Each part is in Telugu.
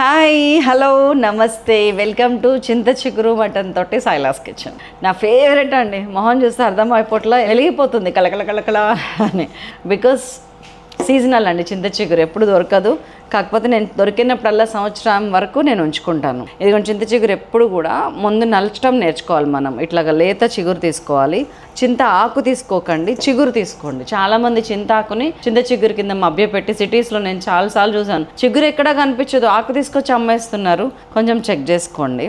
హాయ్ హలో నమస్తే వెల్కమ్ టు చింత చిగురు మటన్ తోటి సాయిలాస్ కిచెన్. నా ఫేవరెట్ అండి. మొహం చూస్తే అర్థం అయిపోట్లా వెలిగిపోతుంది కలకల కలకల అని. బికాస్ సీజనల్ అండి చింత చిగురు, ఎప్పుడు దొరకదు. కాకపోతే నేను దొరికినప్పుడల్లా సంవత్సరం వరకు నేను ఉంచుకుంటాను. ఇదిగోండి చింత చిగురు ఎప్పుడు కూడా ముందు నలచడం నేర్చుకోవాలి మనం. ఇట్లాగా లేత చిగురు తీసుకోవాలి. చింత ఆకు తీసుకోకండి, చిగురు తీసుకోండి. చాలామంది చింత ఆకుని చింత చిగురు కింద మభ్యపెట్టి సిటీస్లో నేను చాలాసార్లు చూసాను. చిగురు ఎక్కడా కనిపించదు, ఆకు తీసుకొచ్చి అమ్మేస్తున్నారు. కొంచెం చెక్ చేసుకోండి.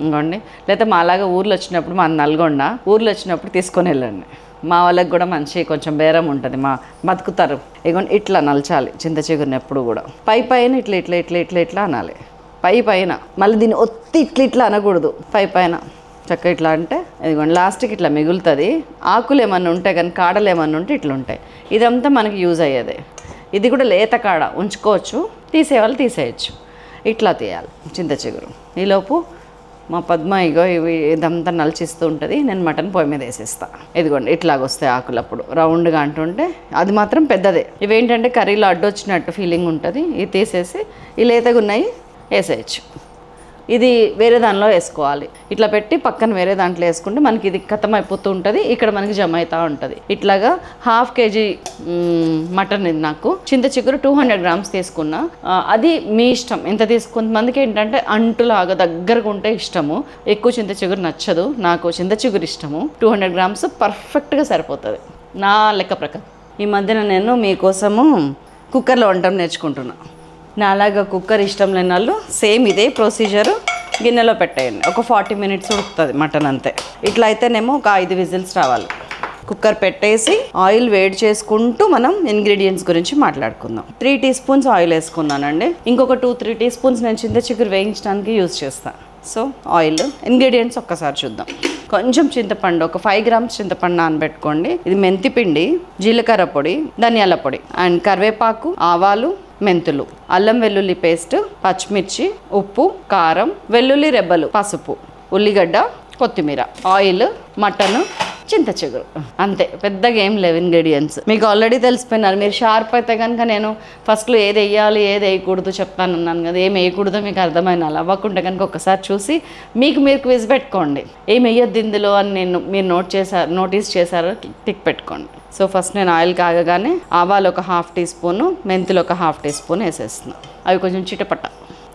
ఇంకోండి, లేకపోతే మాలాగా ఊర్లో వచ్చినప్పుడు, మా నల్గొండ ఊర్లో వచ్చినప్పుడు తీసుకొని వెళ్ళండి. మా వాళ్ళకి కూడా మంచి కొంచెం బేరం ఉంటుంది, మా బతుకుతారు. ఇగోండి ఇట్లా నలచాలి చింత చిగురుని ఎప్పుడు కూడా. పైన ఇట్లా ఇట్లా ఇట్లా ఇట్లా ఇట్లా అనాలి. పైన మళ్ళీ దీన్ని ఒత్తి ఇట్లా ఇట్లా అనకూడదు. పైన చక్క ఇట్లా అంటే ఇదిగోండి లాస్ట్కి ఇట్లా మిగులుతుంది. ఆకులు ఏమన్నా ఉంటాయి కానీ కాడలు ఏమన్నా ఉంటే ఇట్లా ఉంటాయి. ఇదంతా మనకి యూజ్ అయ్యేదే. ఇది కూడా లేత కాడ ఉంచుకోవచ్చు, తీసేవాళ్ళు తీసేయచ్చు. ఇట్లా తీయాలి చింత చిగురు. ఈలోపు మా పద్మ ఇగో ఇదంతా నలిచిస్తూ ఉంటుంది. నేను మటన్ పొయ్యి మీద వేసేస్తాను. ఇదిగోండి ఇట్లాగొస్తాయి ఆకులు. అప్పుడు రౌండ్గా అంటుంటే అది మాత్రం పెద్దదే. ఇవేంటంటే కర్రీలో అడ్డొచ్చినట్టు ఫీలింగ్ ఉంటుంది. ఇది తీసేసి ఈ లేతగా ఉన్నాయి వేసేయచ్చు. ఇది వేరే దానిలో వేసుకోవాలి. ఇట్లా పెట్టి పక్కన వేరే దాంట్లో వేసుకుంటే మనకి ఇది ఖతం అయిపోతూ ఉంటుంది. ఇక్కడ మనకి జమ అవుతూ ఉంటుంది. ఇట్లాగా 1/2 kg మటన్. ఇది నాకు చింత చిగురు 200 grams తీసుకున్నా. అది మీ ఇష్టం ఎంత కొంతమందికి ఏంటంటే అంటులాగా దగ్గరకు ఉంటే ఇష్టము, ఎక్కువ చింత చిగురు నచ్చదు. నాకు చింత చిగురు ఇష్టము. 200 grams పర్ఫెక్ట్గా సరిపోతుంది నా లెక్క ప్రకారం. ఈ మధ్యన నేను మీకోసము కుక్కర్లో వంటం నేర్చుకుంటున్నా. నాలాగా కుక్కర్ ఇష్టం లేని వాళ్ళు సేమ్ ఇదే ప్రొసీజరు గిన్నెలో పెట్టేయండి. ఒక 40 minutes ఉడుకుతుంది మటన్ అంతే. ఇట్లా అయితేనేమో ఒక 5 whistles రావాలి. కుక్కర్ పెట్టేసి ఆయిల్ వేడి చేసుకుంటూ మనం ఇంగ్రీడియంట్స్ గురించి మాట్లాడుకుందాం. 3 teaspoons ఆయిల్ వేసుకున్నానండి. ఇంకొక 2-3 teaspoons నేను చింత చిగురు వేయించడానికి యూజ్ చేస్తాను. సో ఆయిల్, ఇంగ్రీడియంట్స్ ఒక్కసారి చూద్దాం. కొంచెం చింతపండు, ఒక 5 grams చింతపండు నానబెట్టుకోండి. ఇది మెంతిపిండి, జీలకర్ర పొడి, ధనియాల పొడి అండ్ కరివేపాకు, ఆవాలు, మెంతులు, అల్లం వెల్లుల్లి పేస్ట్, పచ్చిమిర్చి, ఉప్పు, కారం, వెల్లుల్లి రెబ్బలు, పసుపు, ఉల్లిగడ్డ, కొత్తిమీర, ఆయిల్, మటన్, చింత చిగురు. అంతే, పెద్దగా ఏం లేవు ఇంగ్రీడియంట్స్. మీకు ఆల్రెడీ తెలిసిపోయినారు. మీరు షార్ప్ అయితే కనుక నేను ఫస్ట్లో ఏది వేయాలి ఏది వేయకూడదు చెప్తానన్నాను కదా. ఏం వేయకూడదో మీకు అర్థమైన అవ్వకుండా కనుక ఒకసారి చూసి మీరు క్విజ్ పెట్టుకోండి. ఏం వేయొద్దు ఇందులో అని మీరు నోటీస్ చేశారో టిక్ పెట్టుకోండి. సో ఫస్ట్ నేను ఆయిల్ కాగగానే ఆవాలు ఒక 1/2 teaspoon, మెంతులు ఒక 1/2 teaspoon వేసేస్తున్నాను. అవి కొంచెం చిటపట్ట,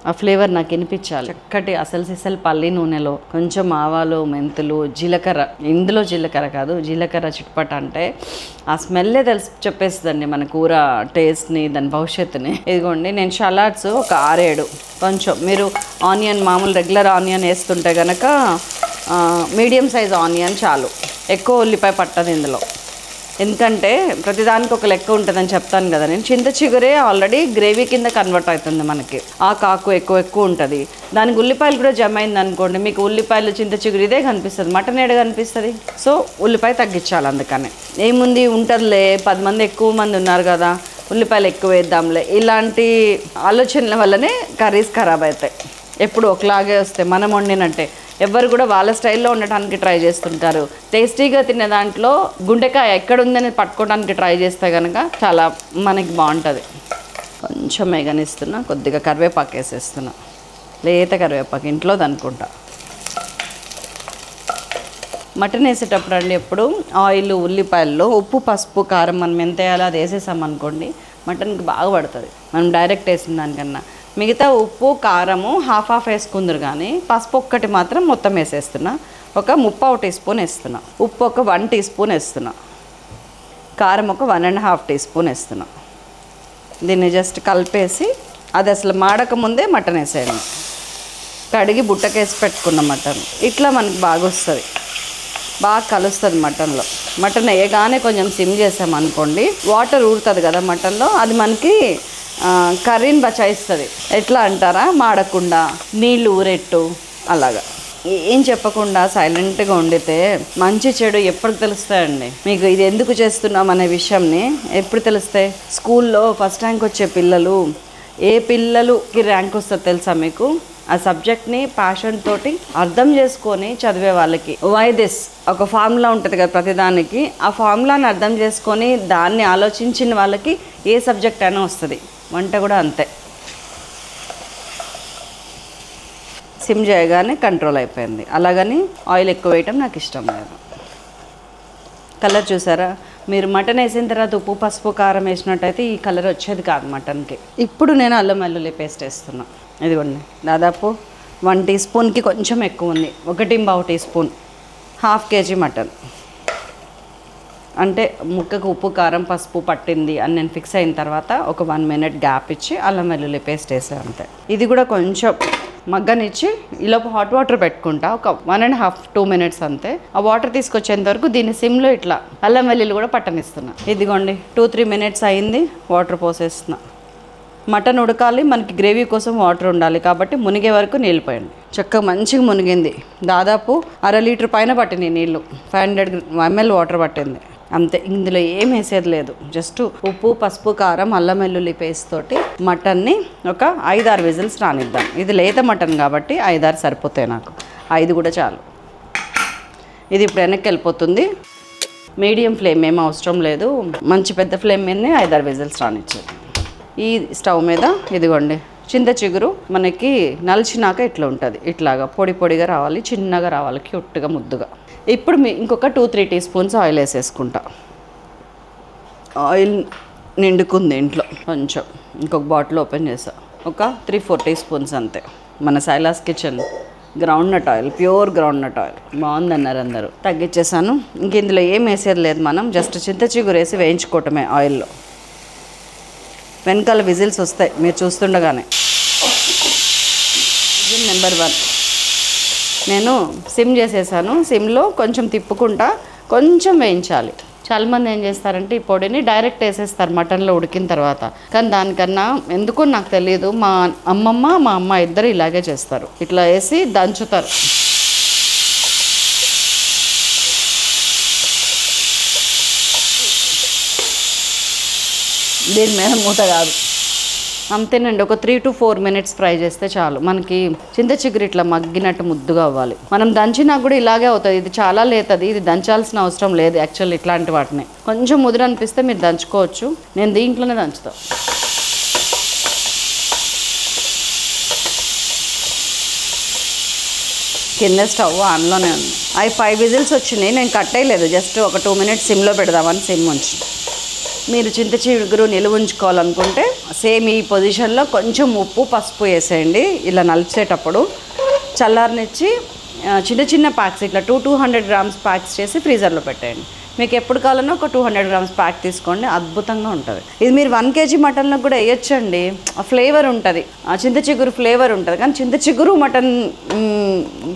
ఆ ఫ్లేవర్ నాకు వినిపించాలి. చక్కటి అసలు పల్లి నూనెలో కొంచెం ఆవాలు, మెంతులు, జీలకర్ర. ఇందులో జీలకర్ర కాదు, జీలకర్ర చిటపట అంటే ఆ స్మెల్లే చెప్పేస్తుందండి మన కూర టేస్ట్ని, దాని భవిష్యత్తుని. ఇదిగోండి నేను షలాట్స్ ఒక 6-7. కొంచెం మీరు ఆనియన్ మామూలు రెగ్యులర్ ఆనియన్ వేస్తుంటే కనుక మీడియం సైజ్ ఆనియన్ చాలు. ఎక్కువ ఉల్లిపాయ పట్టదు ఇందులో. ఎందుకంటే ప్రతిదానికి ఒక లెక్క ఉంటుందని చెప్తాను కదా నేను. చింత చిగురే ఆల్రెడీ గ్రేవీ కింద కన్వర్ట్ అవుతుంది మనకి. ఆ కాకు ఎక్కువ ఉంటుంది. దానికి ఉల్లిపాయలు కూడా జమ అయింది అనుకోండి, మీకు ఉల్లిపాయలు చింత చిగురు ఇదే కనిపిస్తుంది, మటన్ ఏడ కనిపిస్తుంది. సో ఉల్లిపాయ తగ్గించాలి. అందుకని ఏముంది ఉంటుందిలే, 10 మంది ఎక్కువ మంది ఉన్నారు కదా, ఉల్లిపాయలు ఎక్కువ వేద్దాంలే, ఇలాంటి ఆలోచనల వల్లనే కర్రీస్ ఖరాబ్ అవుతాయి. ఎప్పుడు ఒకలాగే వస్తాయి మనం వండినంటే. ఎవరు కూడా వాళ్ళ స్టైల్లో ఉండటానికి ట్రై చేస్తుంటారు. టేస్టీగా తినే దాంట్లో గుండెకాయ ఎక్కడుందని పట్టుకోవడానికి ట్రై చేస్తే కనుక చాలా మనకి బాగుంటుంది. కొంచెం మేగనిస్తున్నా, కొద్దిగా కరివేపాకు వేసేస్తున్నా. లేత కరివేపాకు ఇంట్లోది అనుకుంటా. మటన్ వేసేటప్పుడు అండి ఎప్పుడు ఆయిల్, ఉల్లిపాయల్లో ఉప్పు, పసుపు, కారం మనం ఎంత వేయాలో అది వేసేసామనుకోండి మటన్కి బాగా పడుతుంది మనం డైరెక్ట్ వేసిన దానికన్నా. మిగతా ఉప్పు, కారము 1/2 వేసుకుందరు కానీ పసుపు ఒక్కటి మాత్రం మొత్తం వేసేస్తున్నా. ఒక 3/4 teaspoon వేస్తున్నా. ఉప్పు ఒక 1 teaspoon వేస్తున్నా. కారం ఒక 1.5 teaspoon వేస్తున్నా. దీన్ని జస్ట్ కలిపేసి అది అసలు మాడక ముందే మటన్ వేసేయండి. కడిగి బుట్టకేసి పెట్టుకున్న మటన్ ఇట్లా మనకి బాగా వస్తుంది, బాగా కలుస్తుంది మటన్లో. మటన్ వేయగానే కొంచెం సిమ్ చేసామనుకోండి వాటర్ ఊరుతుంది కదా మటన్లో, అది మనకి కర్రీని బచాయిస్తుంది. ఎట్లా అంటారా, మాడకుండా నీళ్ళు ఊరెట్టు అలాగా. ఏం చెప్పకుండా సైలెంట్గా వండితే మంచి చెడు ఎప్పుడు తెలుస్తాయండి మీకు. ఇది ఎందుకు చేస్తున్నాం అనే విషయంని ఎప్పుడు తెలుస్తాయి. స్కూల్లో ఫస్ట్ ర్యాంక్ వచ్చే పిల్లలు, ఏ పిల్లలకి ర్యాంక్ వస్తుందో తెలుసా మీకు? ఆ సబ్జెక్ట్ని ప్యాషన్ తోటి అర్థం చేసుకొని చదివే వాళ్ళకి. వై దిస్ ఒక ఫార్ములా ఉంటుంది కదా ప్రతిదానికి, ఆ ఫార్ములాని అర్థం చేసుకొని దాన్ని ఆలోచించిన వాళ్ళకి ఏ సబ్జెక్ట్ అయినా వస్తుంది. వంట కూడా అంతే. సిమ్ చేయగానే కంట్రోల్ అయిపోయింది. అలాగని ఆయిల్ ఎక్కువ వేయటం నాకు ఇష్టం లేదు. కలర్ చూసారా? మీరు మటన్ వేసిన తర్వాత ఉప్పు పసుపు కారం వేసినట్టయితే ఈ కలర్ వచ్చేది కాదు మటన్కి. ఇప్పుడు నేను అల్లం వెల్లుల్లి పేస్ట్ వేస్తున్నా. ఇదిగోండి, దాదాపు 1 టీ స్పూన్కి కొంచెం ఎక్కువ ఉంది, 1.5 టీ స్పూన్, 1/2 kg మటన్. అంటే ముక్కకు ఉప్పు కారం పసుపు పట్టింది అని నేను ఫిక్స్ అయిన తర్వాత ఒక 1 minute గ్యాప్ ఇచ్చి అల్లం వెల్లుల్లి పేస్ట్ వేసాను అంతే. ఇది కూడా కొంచెం మగ్గనిచ్చి ఈలోపు హాట్ వాటర్ పెట్టుకుంటా, ఒక 1.5-2 minutes అంతే. ఆ వాటర్ తీసుకొచ్చేంత వరకు దీన్ని సిమ్లో ఇట్లా అల్లం వెల్లుల్లి కూడా పట్టనిస్తున్నా. ఇదిగోండి 2-3 minutes అయింది, వాటర్ పోసేస్తున్నా. మటన్ ఉడకాలి, మనకి గ్రేవీ కోసం వాటర్ ఉండాలి కాబట్టి మునిగే వరకు నీళ్ళు పోయండి. చక్కగా మంచిగా మునిగింది, దాదాపు 1/2 లీటర్ పైన పట్టినాయి నీళ్ళు, 500 ml వాటర్ పట్టింది అంతే. ఇందులో ఏం వేసేది లేదు, జస్ట్ ఉప్పు పసుపు కారం అల్లం వెల్లుల్లి పేస్ట్ తోటి మటన్ని ఒక 5-6 విజిల్స్ రానిద్దాం. ఇది లేత మటన్ కాబట్టి 5-6 సరిపోతాయి నాకు, 5 కూడా చాలు. ఇది ఇప్పుడు వెనక్కి వెళ్ళిపోతుంది. మీడియం ఫ్లేమ్ ఏం అవసరం లేదు, మంచి పెద్ద ఫ్లేమ్ మీదనే 5-6 విజిల్స్ రానిచ్చేది. ఈ స్టవ్ మీద ఇదిగోండి చింత చిగురు మనకి నలిచినాక ఇట్లా ఉంటుంది, ఇట్లాగా పొడి పొడిగా రావాలి, చిన్నగా రావాలి, క్యూట్గా ముద్దుగా. ఇప్పుడు ఇంకొక 2-3 టీ స్పూన్స్ ఆయిల్ వేసేసుకుంటా. ఆయిల్ నిండుకుంది ఇంట్లో కొంచెం, ఇంకొక బాటిల్ ఓపెన్ చేసా, ఒక 3-4 టీ స్పూన్స్ అంతే. మన సైలాస్ kitchen groundnut oil, pure groundnut oil, బాగుందన్నారు అందరూ. తగ్గించేసాను. ఇంక ఇందులో ఏం వేసేది లేదు, మనం జస్ట్ చింత చిగురు వేసి వేయించుకోవటమే ఆయిల్లో. వెనకాల విజిల్స్ వస్తాయి మీరు చూస్తుండగానే. విజిల్ నెంబర్ 1 నేను సిమ్ చేసేసాను. సిమ్లో కొంచెం తిప్పుకుంటా, కొంచెం వేయించాలి. చాలామంది ఏం చేస్తారంటే ఈ పొడిని డైరెక్ట్ వేసేస్తారు మటన్లో ఉడికిన తర్వాత, కానీ దానికన్నా ఎందుకో నాకు తెలియదు, మా అమ్మమ్మ మా అమ్మ ఇద్దరు ఇలాగే చేస్తారు, ఇట్లా వేసి దంచుతారు. దీని మీద మూత కాదు, అంతేనండి. ఒక 3-4 minutes ఫ్రై చేస్తే చాలు. మనకి చింత చిగురు ఇట్లా మగ్గినట్టు ముద్దుగా అవ్వాలి. మనం దంచినా కూడా ఇలాగే అవుతుంది, ఇది చాలా లేతది, ఇది దంచాల్సిన అవసరం లేదు యాక్చువల్. ఇట్లాంటి వాటిని కొంచెం ముదురు అనిపిస్తే మీరు దంచుకోవచ్చు, నేను దీంట్లోనే దంచుతా. కింద స్టవ్ ఆన్లోనే ఉంది. అవి 5 విజిల్స్ వచ్చినాయి, నేను కట్టేయలేదు, జస్ట్ ఒక 2 minutes సిమ్లో పెడదామని సిమ్ ఉంచి. మీరు చింత చిగురు నిలువ ఉంచుకోవాలనుకుంటే సేమ్ ఈ పొజిషన్లో కొంచెం ఉప్పు పసుపు వేసేయండి. ఇలా నలిచేటప్పుడు చల్లారనిచ్చి చిన్న చిన్న ప్యాక్స్ ఇట్లా 200 grams ప్యాక్స్ చేసి ఫ్రీజర్లో పెట్టేయండి. మీకు ఎప్పుడు కావాలన్నా ఒక 200 grams ప్యాక్ తీసుకోండి, అద్భుతంగా ఉంటుంది. ఇది మీరు 1 kg మటన్లో కూడా వేయొచ్చండి, ఆ ఫ్లేవర్ ఉంటుంది, ఆ చింత చిగురు ఫ్లేవర్ ఉంటుంది. కానీ చింత చిగురు మటన్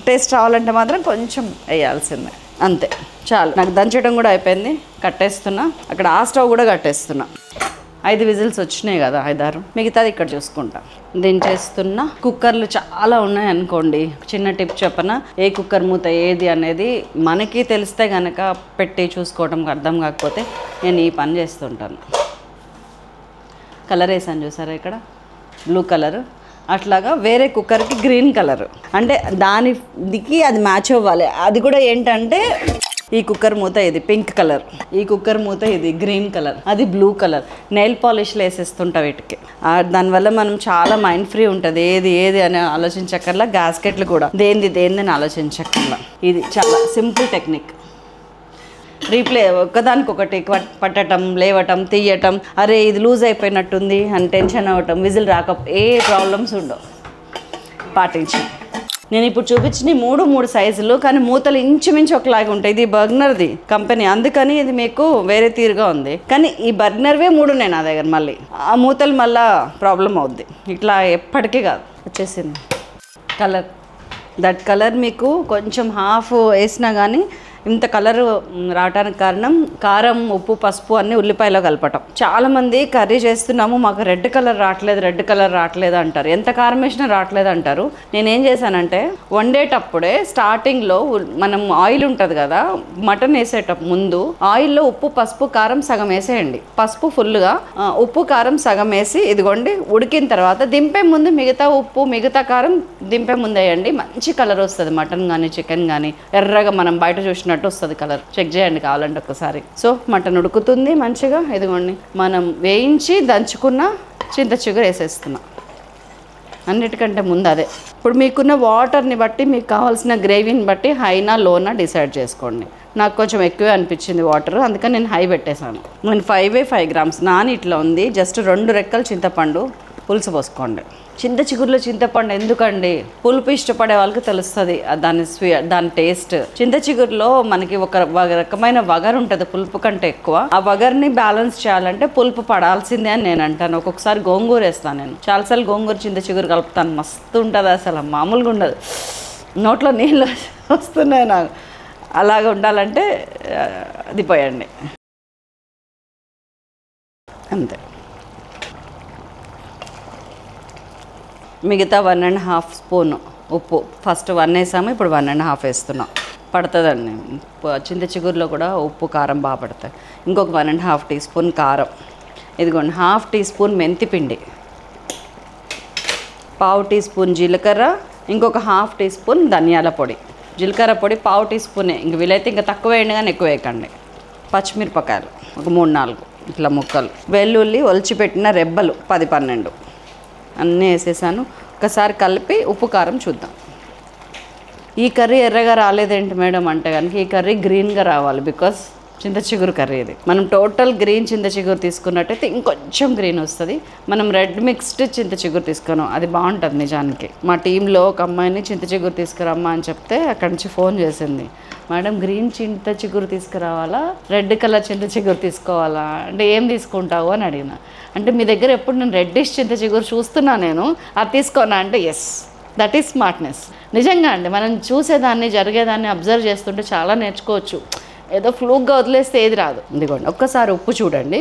టేస్ట్ రావాలంటే మాత్రం కొంచెం వేయాల్సిందే, అంతే చాలు. నాకు దంచడం కూడా అయిపోయింది, కట్టేస్తున్నా. అక్కడ ఆ స్టవ్ కూడా కట్టేస్తున్నా. 5 విజిల్స్ వచ్చినాయి కదా, 5-6, మిగతాది ఇక్కడ చూసుకుంటా. దించేస్తున్నా. కుక్కర్లు చాలా ఉన్నాయి అనుకోండి, చిన్న టిప్ చెప్పనా, ఏ కుక్కర్ మూత ఏది అనేది మనకి తెలిస్తే కనుక పెట్టి చూసుకోవడం అర్థం కాకపోతే నేను ఈ పని చేస్తుంటాను. కలర్ వేసాను చూసారా ఇక్కడ, బ్లూ కలర్. అట్లాగా వేరే కుక్కర్కి గ్రీన్ కలర్, అంటే దానికి అది మ్యాచ్ అవ్వాలి. అది కూడా ఏంటంటే ఈ కుక్కర్ మూత ఇది పింక్ కలర్, ఈ కుక్కర్ మూత ఇది గ్రీన్ కలర్, అది బ్లూ కలర్. నెయిల్ పాలిష్లు వేసేస్తుంటా వీటికి. దానివల్ల మనం చాలా మైండ్ ఫ్రీ ఉంటుంది, ఏది ఏది అని ఆలోచించక్కర్లా. గ్యాస్కెట్లు కూడా దేంది అని ఆలోచించక్కర్లా. ఇది చాలా సింపుల్ టెక్నిక్. రీప్లే ఒకదానికొకటి పట్టడం, లేవటం, తీయటం, అరే ఇది లూజ్ అయిపోయినట్టుంది అని టెన్షన్ అవ్వటం, విజిల్ రాక ఏ ప్రాబ్లమ్స్ ఉండవు. పాటించి నేను ఇప్పుడు చూపించిన 3 సైజులు, కానీ మూతలు ఇంచుమించు ఒకలాగా ఉంటాయి. ఇది బర్గనర్ది కంపెనీ, అందుకని ఇది మీకు వేరే తీరుగా ఉంది. కానీ ఈ బర్గనర్వే 3 ఉన్నాయి నా దగ్గర. మళ్ళీ ఆ మూతలు మళ్ళీ ప్రాబ్లం అవుద్ది, ఇట్లా ఎప్పటికీ కాదు. వచ్చేసింది కలర్. దట్ కలర్ మీకు కొంచెం హాఫ్ వేసినా కానీ ఇంత కలర్ రావడానికి కారణం కారం, ఉప్పు, పసుపు అన్నీ ఉల్లిపాయలో కలపటం. చాలామంది కర్రీ చేస్తున్నాము మాకు రెడ్ కలర్ రావట్లేదు అంటారు, ఎంత కారం వేసినా రావట్లేదు అంటారు. నేనేం చేశానంటే వండేటప్పుడే స్టార్టింగ్లో మనం ఆయిల్ ఉంటుంది కదా, మటన్ వేసేటప్పుడు ముందు ఆయిల్లో ఉప్పు పసుపు కారం సగం వేసేయండి, పసుపు ఫుల్గా, ఉప్పు కారం సగం వేసి ఇదిగోండి ఉడికిన తర్వాత దింపే ముందు మిగతా ఉప్పు మిగతా కారం దింపే ముందు వేయండి. మంచి కలర్ వస్తుంది మటన్ కానీ చికెన్ కానీ, ఎర్రగా మనం బయట చూసిన వస్తుంది కలర్. చెక్ చేయండి కావాలంటే ఒకసారి. సో మటన్ ఉడుకుతుంది మంచిగా. ఇదిగోండి మనం వేయించి దంచుకున్న చింత చిగురు వేసేస్తున్నా. అన్నిటికంటే ముందు అదే. ఇప్పుడు మీకున్న వాటర్ని బట్టి మీకు కావాల్సిన గ్రేవీని బట్టి హైనా లోనా డిసైడ్ చేసుకోండి. నాకు కొంచెం ఎక్కువే అనిపించింది వాటర్, అందుకని నేను హై పెట్టేశాను. నేను 5 grams నాని ఇట్లా ఉంది. జస్ట్ 2 రెక్కలు చింతపండు పులుసు పోసుకోండి. చింత చిగురులో చింతపండు ఎందుకండి, పులుపు ఇష్టపడే వాళ్ళకి తెలుస్తుంది దాని టేస్ట్. చింత చిగురులో మనకి ఒక రకమైన వగరు ఉంటుంది పులుపు కంటే ఎక్కువ. ఆ వగర్ని బ్యాలెన్స్ చేయాలంటే పులుపు పడాల్సిందే అని నేను అంటాను. ఒక్కొక్కసారి గోంగూర వేస్తాను, నేను చాలాసార్లు గోంగూర చింత చిగురు కలుపుతాను. మస్తు ఉంటుంది, అసలు మామూలుగా ఉండదు. నోట్లో నీళ్ళు వస్తున్నాయి నాకు. అలాగ ఉండాలంటే అది పోయండి అంతే. మిగతా 1.5 స్పూన్ ఉప్పు. ఫస్ట్ 1 వేసాము, ఇప్పుడు 1.5 వేస్తున్నాం. పడుతుందండి, చింత చిగురులో కూడా ఉప్పు కారం బాగా పడతాయి. ఇంకొక 1.5 టీ స్పూన్ కారం. ఇదిగోండి 1/2 టీ స్పూన్ మెంతిపిండి, 1/4 టీ స్పూన్ జీలకర్ర, ఇంకొక 1/2 టీ స్పూన్ ధనియాల పొడి. జీలకర్ర పొడి 1/4 టీ స్పూనే, ఇంక వీలైతే ఇంకా తక్కువ వేయండి కానీ ఎక్కువ వేయకండి. పచ్చిమిరపకాయలు ఒక 3-4 ఇట్లా ముక్కలు. వెల్లుల్లి ఒలిచిపెట్టిన రెబ్బలు 10-12 అన్నీ వేసేసాను. ఒకసారి కలిపి ఉప్పు కారం చూద్దాం. ఈ కర్రీ ఎర్రగా రాలేదేంటి మేడం అంటే కనుక ఈ కర్రీ గ్రీన్గా రావాలి. బికాస్ చింత చిగురు కర్రీ ఇది. మనం టోటల్ గ్రీన్ చింత చిగురు తీసుకున్నట్టయితే ఇంకొంచెం గ్రీన్ వస్తుంది. మనం రెడ్ మిక్స్డ్ చింత చిగురు తీసుకున్నాం, అది బాగుంటుంది నిజానికి. మా టీంలో ఒక అమ్మాయిని చింత చిగురు తీసుకురమ్మా అని చెప్తే అక్కడి నుంచి ఫోన్ చేసింది, మేడం గ్రీన్ చింత చిగురు తీసుకురావాలా, రెడ్ కలర్ చింత చిగురు తీసుకోవాలా అంటే ఏం తీసుకుంటావు అని అడిగిన. అంటే మీ దగ్గర ఎప్పుడు నేను రెడ్డిష్ చింత చిగురు చూస్తున్నా, నేను అది తీసుకోనా అంటే ఎస్, దట్ ఈస్ స్మార్ట్నెస్. నిజంగా అండి, మనం చూసేదాన్ని జరిగేదాన్ని అబ్జర్వ్ చేస్తుంటే చాలా నేర్చుకోవచ్చు. ఏదో ఫ్లూక్గా వదిలేస్తే ఏది రాదు. ఇదిగోండి ఒక్కసారి ఉప్పు చూడండి.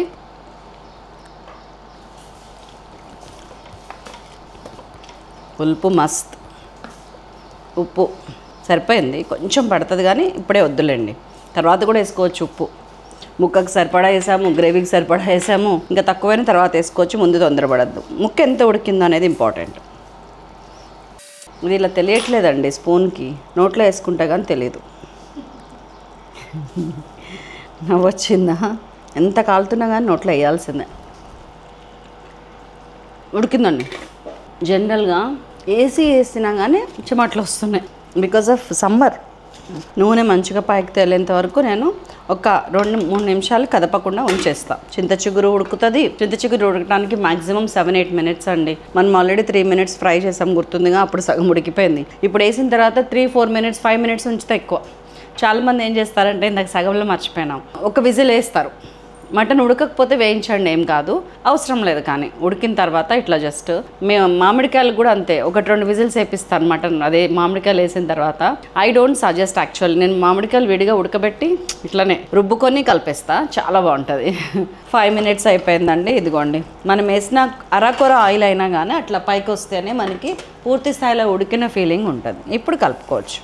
పులుపు మస్త్, ఉప్పు సరిపోయింది. కొంచెం పడుతుంది కానీ ఇప్పుడే వద్దులేండి, తర్వాత కూడా వేసుకోవచ్చు. ఉప్పు ముక్కకు సరిపడా వేసాము, గ్రేవీకి సరిపడా వేసాము, ఇంకా తక్కువైన తర్వాత వేసుకోవచ్చు. ముందు తొందరపడద్దు. ముక్క ఎంత ఉడికిందో అనేది ఇంపార్టెంట్. ఇది ఇలా తెలియట్లేదండి స్పూన్కి, నోట్లో వేసుకుంటే కానీ తెలియదు. నవ్వొచ్చిందా? ఎంత కాలుతున్నా కానీ నోట్లో వేయాల్సిందే. ఉడికిందండి. జనరల్గా ఏసీ వేసినా కానీ చెమటలు వస్తున్నాయి బికాజ్ ఆఫ్ సమ్మర్. నూనె మంచిగా పైకి తేలేంత వరకు నేను ఒక 2-3 నిమిషాలు కదపకుండా ఉంచేస్తాను. చింత చిగురు ఉడుకుతుంది. చింత చిగురు ఉడకడానికి మ్యాక్సిమం 7-8 మినిట్స్ అండి. మనం ఆల్రెడీ 3 మినిట్స్ ఫ్రై చేసాం గుర్తుందిగా, అప్పుడు సగం ఉడికిపోయింది. ఇప్పుడు వేసిన తర్వాత 3-4 మినిట్స్ 5 మినిట్స్ ఉంచితే ఎక్కువ. చాలామంది ఏం చేస్తారంటే ఇందాక సగంలో మర్చిపోయినాం, ఒక విజిల్ వేస్తారు. మటన్ ఉడకకపోతే వేయించండి, ఏం కాదు, అవసరం లేదు. కానీ ఉడికిన తర్వాత ఇట్లా జస్ట్ మేము మామిడికాయలు కూడా అంతే, 1-2 విజిల్స్ వేపిస్తాను మటన్. అదే మామిడికాయలు వేసిన తర్వాత ఐ డోంట్ సజెస్ట్ యాక్చువల్లీ. నేను మామిడికాయలు విడిగా ఉడకబెట్టి ఇట్లనే రుబ్బుకొని కలిపేస్తా, చాలా బాగుంటుంది. 5 మినిట్స్ అయిపోయిందండి. ఇదిగోండి మనం వేసిన అరకొర ఆయిల్ అయినా కానీ అట్లా పైకి వస్తేనే మనకి పూర్తి స్థాయిలో ఉడికిన ఫీలింగ్ ఉంటుంది. ఇప్పుడు కలుపుకోవచ్చు.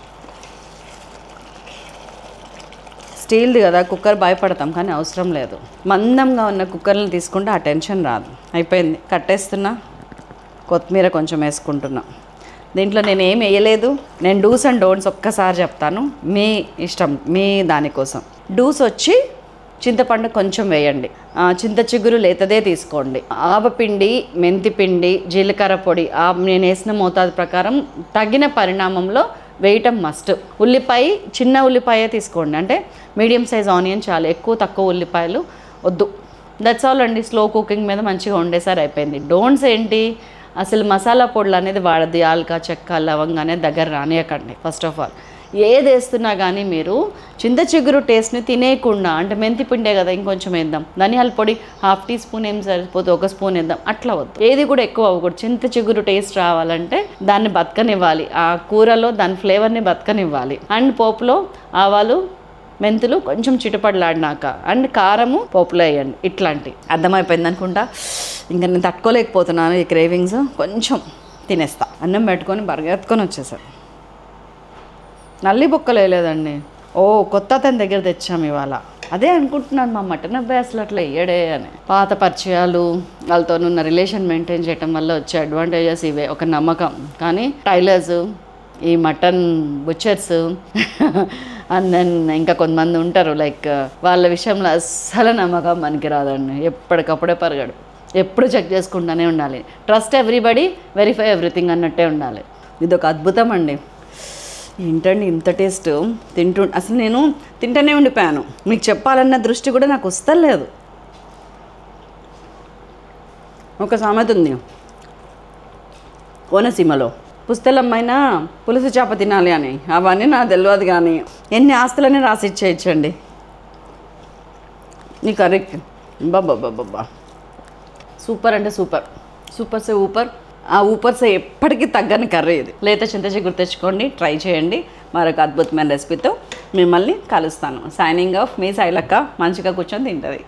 స్టీల్ది కదా కుక్కర్, భయపడతాం కానీ అవసరం లేదు. మందంగా ఉన్న కుక్కర్ని తీసుకుంటే ఆ టెన్షన్ రాదు. అయిపోయింది, కట్టేస్తున్నా. కొత్తిమీర కొంచెం వేసుకుంటున్నా. దీంట్లో నేను ఏం వేయలేదు. నేను డూస్ అండ్ డోంట్స్ ఒక్కసారి చెప్తాను, మీ ఇష్టం, మీ దానికోసం. డూస్ వచ్చి చింతపండు కొంచెం వేయండి, చింత చిగురు లేతదే తీసుకోండి, ఆవపిండి, మెంతిపిండి, జీలకర్ర పొడి నేను వేసిన మోతాదు ప్రకారం తగిన పరిణామంలో వేయటం మస్ట్. ఉల్లిపాయ చిన్న ఉల్లిపాయ తీసుకోండి, అంటే మీడియం సైజ్ ఆనియన్ చాలు, ఎక్కువ తక్కువ ఉల్లిపాయలు వద్దు. దట్స్ ఆల్ అండి. స్లో కుకింగ్ మీద మంచిగా వండేసారి అయిపోయింది. డోంట్స్ ఏంటి, అసలు మసాలా పొడులు అనేది వాడద్దు. యాలక, చెక్క, లవంగా అనేది దగ్గర రానియకండి. ఫస్ట్ ఆఫ్ ఆల్ ఏది వేస్తున్నా కానీ మీరు చింత చిగురు టేస్ట్ని తినేయకుండా, అంటే మెంతి పిండే కదా ఇంకొంచెం వేద్దాం, ధనియాల పొడి 1/2 టీ స్పూన్ ఏం సరిపోతే 1 స్పూన్ వేద్దాం, అట్లా వద్దు. ఏది కూడా ఎక్కువ అవ్వకూడదు. చింత చిగురు టేస్ట్ రావాలంటే దాన్ని బతకనివ్వాలి, ఆ కూరలో దాని ఫ్లేవర్ని బతకనివ్వాలి. అండ్ పోపులో ఆవాలు, మెంతులు కొంచెం చిటపడలాడినాక అండ్ కారము పోపులో వేయండి. ఇట్లాంటి అర్థమైపోయింది అనుకుంటా. ఇంకా నేను తట్టుకోలేకపోతున్నాను ఈ క్రేవింగ్స్. కొంచెం తినేస్తా. అన్నం పెట్టుకొని బరగెత్తుకొని వచ్చేసాను. నల్లి బొక్కలు వేయలేదండి. కొత్త అతని దగ్గర తెచ్చాము ఇవాళ. అదే అనుకుంటున్నాను, మా మటన్ అబ్బాయి అసలు అట్లా వేయడే అని. పాత పరిచయాలు, వాళ్ళతో ఉన్న రిలేషన్ మెయింటైన్ చేయడం వల్ల వచ్చే అడ్వాంటేజెస్ ఇవే, ఒక నమ్మకం. కానీ టైలర్స్, ఈ మటన్ బుచ్చర్స్ అండ్ దెన్ ఇంకా కొంతమంది ఉంటారు లైక్, వాళ్ళ విషయంలో అస్సలు నమ్మకం మనకి రాదండి. ఎప్పటికప్పుడే పరిగాడు, ఎప్పుడు చెక్ చేసుకుంటూనే ఉండాలి. ట్రస్ట్ ఎవ్రీబడి, వెరిఫై ఎవ్రీథింగ్ అన్నట్టే ఉండాలి. ఇది ఒక అద్భుతం అండి. ఏంటండి ఇంత టేస్ట్ అసలు నేను తింటూనే ఉండిపోయాను. మీకు చెప్పాలన్న దృష్టి కూడా నాకు వస్తలేదు. ఒక సామెత ఉంది కోనసీమలో, పుస్తలమ్మైనా పులుసు చేప తినాలి అని. అవన్నీ నాకు తెలియదు, కానీ ఎన్ని ఆస్తులని రాసిచ్చేయచ్చండి ఈ కర్రీకి. బాబా సూపర్ అంటే సూపర్, సూపర్ సే ఊపర్. ఆ ఊపర్ సే ఎప్పటికీ తగ్గని కర్రీ ఇది. లేత చింతచిగురు తెచ్చుకోండి, ట్రై చేయండి. మరొక అద్భుతమైన రెసిపీతో మిమ్మల్ని కలుస్తాను. సైనింగ్ ఆఫ్, మీ శైలక్క. మంచిగా కూర్చొని తింటుంది.